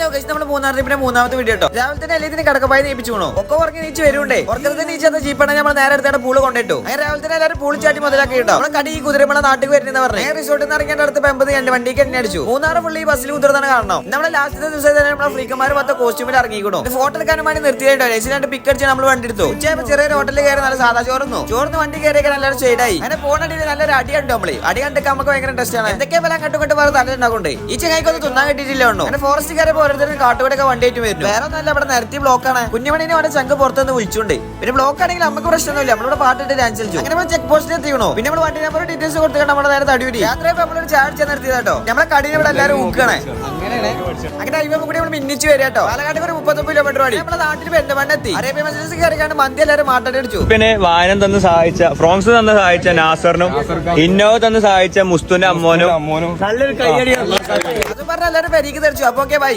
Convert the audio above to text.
Hello guys, നമ്മൾ മൂന്നാർ ട്രിപ്പിന്റെ മൂന്നാമത്തെ video കേട്ടോ. രാവിലെ തന്നെ എല്ലാത്തിനും കടക്കപ്പായി നീപ്പിച്ചു പോണോ. ഒക്കെ ഉറങ്ങി നീച്ച് വരുണ്ടേ. ഉറക്കത്തിൽ നീച്ചാത്ത ജീപ്പാണ് നമ്മൾ നേരെ എടുത്ത പൂള് കൊണ്ടിട്ടു. അങ്ങനെ രാവിലെ തന്നെ എല്ലാവരും പൂളി ചാറ്റി മുതലാക്കി കേട്ടോ. നമ്മളെ കടി കുതിരമണ നാട്ടിൽ വരുന്ന പറഞ്ഞു. റിസോർട്ടിൽ നിന്ന് ഇറങ്ങേണ്ട അടുത്ത് 50 എന്റെ വണ്ടിക്ക് എന്നെ അടിച്ചു. മൂന്നാറ് ഫുള്ളി ബസ്സിൽ കുതിർന്നാണ് കാണണം. നമ്മുടെ ലാസ്റ്റത്തെ ദിവസം തന്നെ നമ്മളെ ഫ്രീക്കന്മാർ 10 കോസ്റ്റ്യൂമിൽ ഇറങ്ങിക്കണോ. ഫോട്ടോ എടുക്കാനും വേണ്ടി നിർത്തിയിട്ടോ. രജിസ്റ്റർ പിക്ക് അടിച്ച് നമ്മൾ വണ്ടി എടുത്തു. ഉച്ചയായപ്പോൾ ചെറിയ ഹോട്ടലിൽ കയറി നല്ല സാധാ ചോർന്ന് വണ്ടി കയറിയൊക്കെ നല്ലൊരു ഷെയ്ഡായി. അങ്ങനെ പോണടിയിൽ നല്ലൊരു അടി കണ്ടു. നമ്മള് അടി കണ്ടൊക്കെ നമുക്ക് ഭയങ്കര ഇൻട്രസ്റ്റ് ആണ്. എന്തൊക്കെ ബലം കണ്ടുകൊണ്ട് വേറെ തല ഉണ്ടാകുന്നുണ്ട്. ഈ ചെങ്ങായിക്കൊന്നും തിന്നാൻ കിട്ടിയിട്ടില്ല ഉണ്ടോ. അങ്ങനെ ഫോറസ്റ്റ് കയറി ഓരോരുത്തരും കാട്ടുകൂടെ വണ്ടി ആയിട്ട് വരും. വേറെ ഒന്നല്ല, ഇവിടെ നിരത്തി ബ്ലോക്കാണ്. കുഞ്ഞുമണിനെ അവന്റെ ചങ്ക് പുറത്തുനിന്ന് വിളിച്ചുണ്ട്. പിന്നെ ബ്ലോക്ക് ആണെങ്കിൽ നമുക്ക് പ്രശ്നമൊന്നുമില്ല. നമ്മളിവിടെ പാട്ടിട്ട് ഡാൻസ് കളിച്ചു. അങ്ങനെ നമ്മൾ ചെക്ക് പോസ്റ്റിൽ എത്തിക്കണോ. പിന്നെ നമ്മൾ വണ്ടി നമ്പർ ഡീറ്റെയിൽസ് കൊടുത്തിട്ട് നമ്മുടെ നേരെ തടിയൂരി യാത്രയപ്പോൾ നമ്മളൊരു ചാർജ് നിർത്തിയതാട്ടോ. നമ്മളെ കടീനെ ഇവിടെ എല്ലാവരും ഊക്കാണ്. അങ്ങനെ ഹൈവേ കൂടി നമ്മൾ മിന്നിച്ച് വരിക കേട്ടോ. പാലക്കാട് ഒരു 39 കിലോമീറ്റർ വഴി നമ്മുടെ നാട്ടിൽ പെരുന്തൽമണ്ണ എത്തി. അറേബ്യ മസ്ജിദ് കയറിക്കാണ്ട് മന്തി എല്ലാവരും മാട്ടടിച്ചു. പിന്നെ വായനം തന്ന് സഹായിച്ച ഫ്രോംസ് തന്ന് സഹായിച്ച നാസറിനും ഇന്നോവ തന്ന് സഹായിച്ച മുസ്തുന്റെ അമ്മോനും നല്ലൊരു കൈയടി. അതും പറഞ്ഞ എല്ലാവരും പെരീക്ക് തെറിച്ചു. അപ്പൊ ഓക്കെ ബൈ.